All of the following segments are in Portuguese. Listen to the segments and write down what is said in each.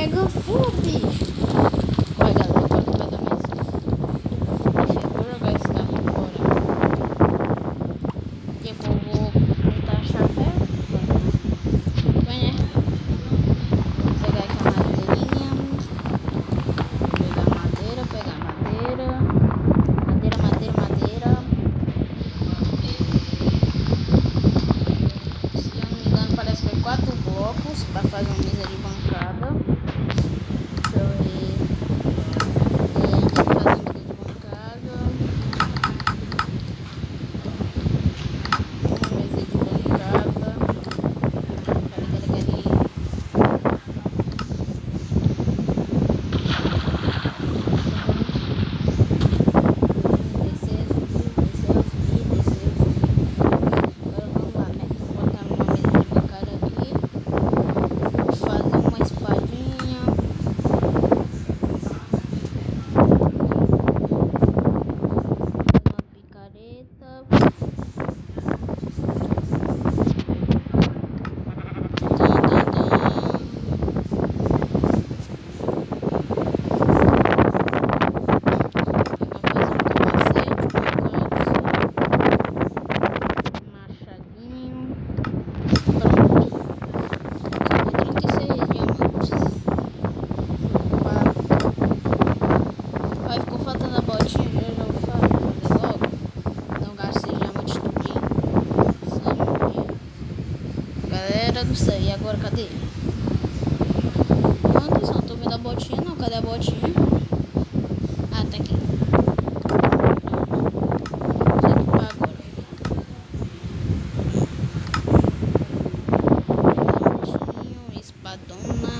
pega fogo, bicho. Vai, galera, agora que vai dar mais isso. Deixa eu jogar esse carro fora. Tipo, eu vou tentar achar ferro. Vai, né? Vou pegar aqui a madeirinha. Pegar madeira. Madeira. Se eu não me engano, parece que foi 4 blocos para fazer uma mesa de bancada. Deixa eu ver. Tem que fazer uma mesa de bancada. Uma mesa de bancada. Cadê? Descer. Agora vamos lá, né? Vou botar uma mesa de bancada aqui. Vou fazer uma espadinha. Uma picareta. Ficou faltando a botinha, eu já vou fazer logo. Não gastei já muito estudinho. Galera do céu, e agora cadê? Não, não tô vendo a botinha não, cadê a botinha? Ah, tá aqui. Vou equipar agora. Botinho, espadona.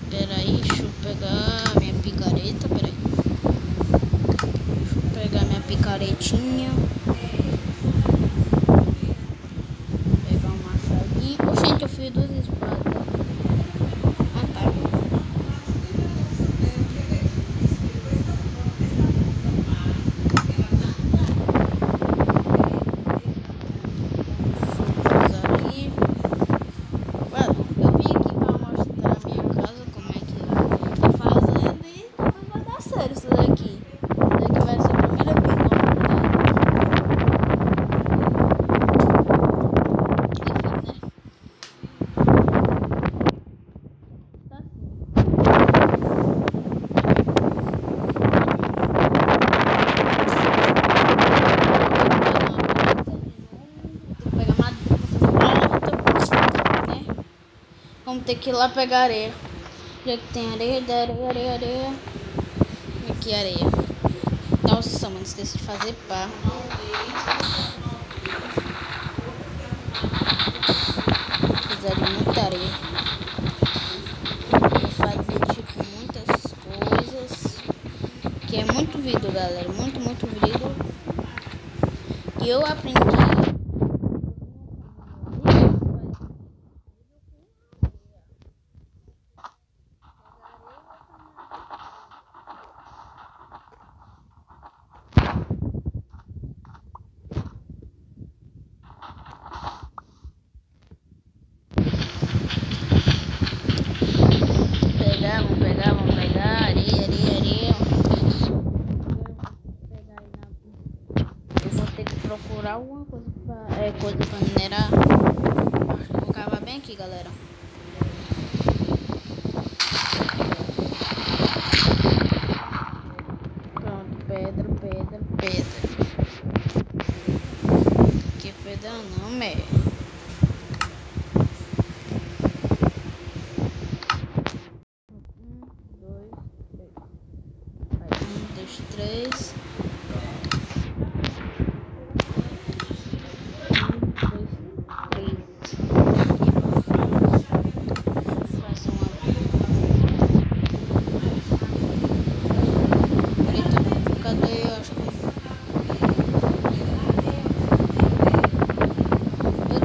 Peraí, deixa eu pegar minha picareta, peraí. Deixa eu pegar minha picaretinha. Pegar um machadinho. Oxente, eu fiz 2 espadas. Ah, tá. Deixa eu usar aqui. Mano, eu vim aqui pra mostrar a minha casa, como é que eu tô fazendo e depois vai dar certo isso daqui. Isso daqui vai ser o primeiro episódio, né? Vamos ter que ir lá pegar areia. Já que tem areia. Aqui areia. Nossa, mano, esqueci de fazer pá. Precisaria de muita areia. Vou fazer tipo muitas coisas. Que é muito vidro, galera. Muito vidro. E eu aprendi. Vamos pegar areia. Eu vou ter que procurar alguma coisa pra minerar. Acho que eu vou cavar bem aqui, galera. Pronto, pedra. Que pedra não, velho. Três. Meu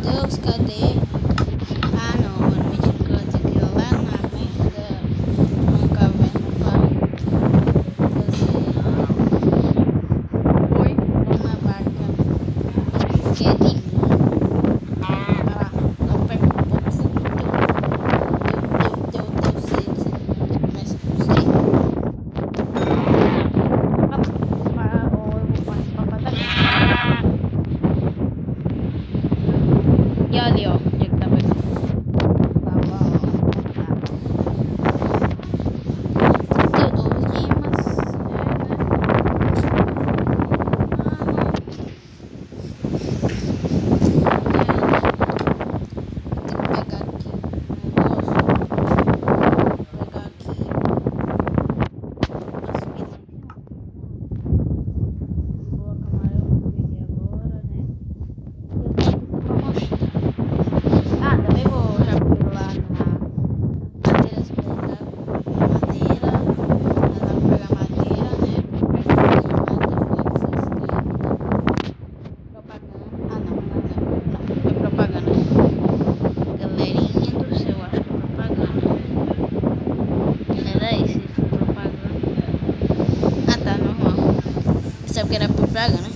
E ali, ó, onde é que tá pegando? Lá, lá, ó. Tá. 32 dimas. Sabe que era propaganda, né?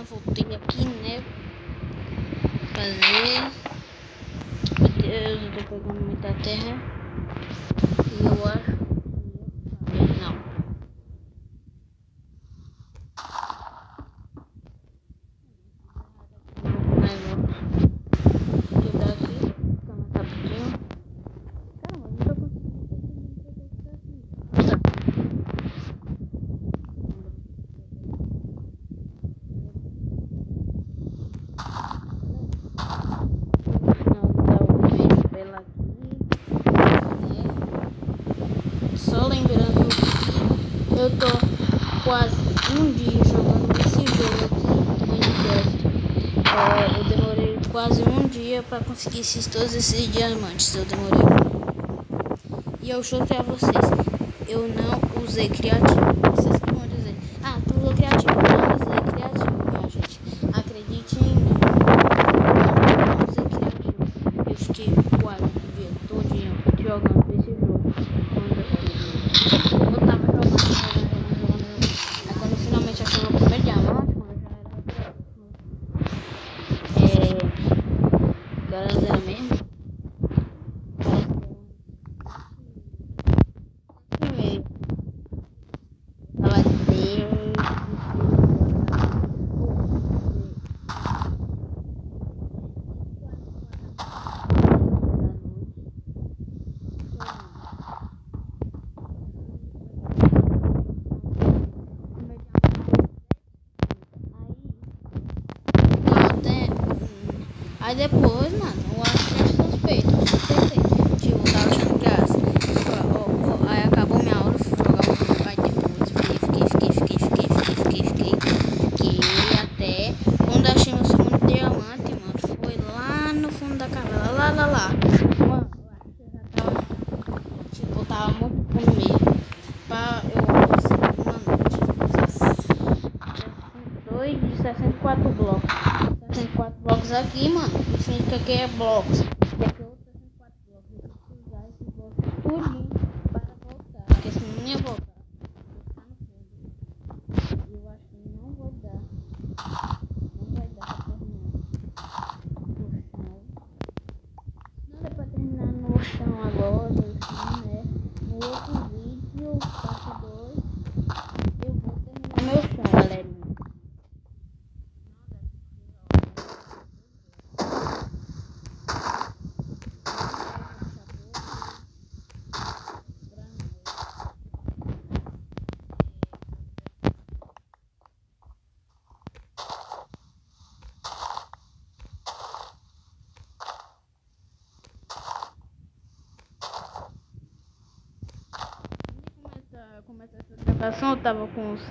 Voltei aqui, né? Fazer. Meu Deus, eu tô pegando muita terra. E eu acho. Não. Mas vou tirar aqui. Calma, rapidinho. Caramba, não tô conseguindo. Só lembrando que eu tô quase um dia jogando esse jogo aqui, Minecraft. Eu demorei quase um dia para conseguir todos esses diamantes. Eu demorei. E eu juro pra vocês, eu não usei criativo. Vocês que vão dizer, ah, tu usou criativo? Eu não usei criativo, minha gente. Acredite em mim. Eu não usei criativo. Eu fiquei quase o dia todinho jogando esse jogo. Eu tava jogando. Aí quando finalmente achou o primeiro diamante, quando já era. Galera mesmo. Aí depois, mano, eu achei suspeito, suspeitei. Tipo, eu tava achando graça. Aí acabou minha aula, eu fui jogar um jogo. Aí depois fiquei até quando eu achei meu segundo diamante, mano. Foi lá no fundo da caverna, lá. Mano, eu acho que eu já tava, tipo, eu tava muito com medo. Eu consegui, mano, dois de 64 blocos. 64 blocos aqui, mano. Isso significa que é blocos. Daqui outros 64 blocos. Eu preciso usar esses blocos tudinho para voltar. Porque senão não ia voltar. Tá no fundo. Eu acho que não vai dar. Não vai dar pra terminar no chão. Não dá pra terminar no chão agora, assim, né? No outro vídeo, parte 2, eu vou terminar meu chão, galerinha. Começar essa gravação, eu tava com os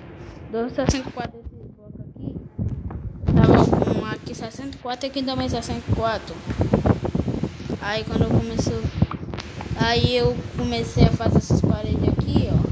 264 desses blocos aqui. Tava com aqui 64 e aqui também 64. Aí quando eu comecei a fazer essas paredes aqui, ó.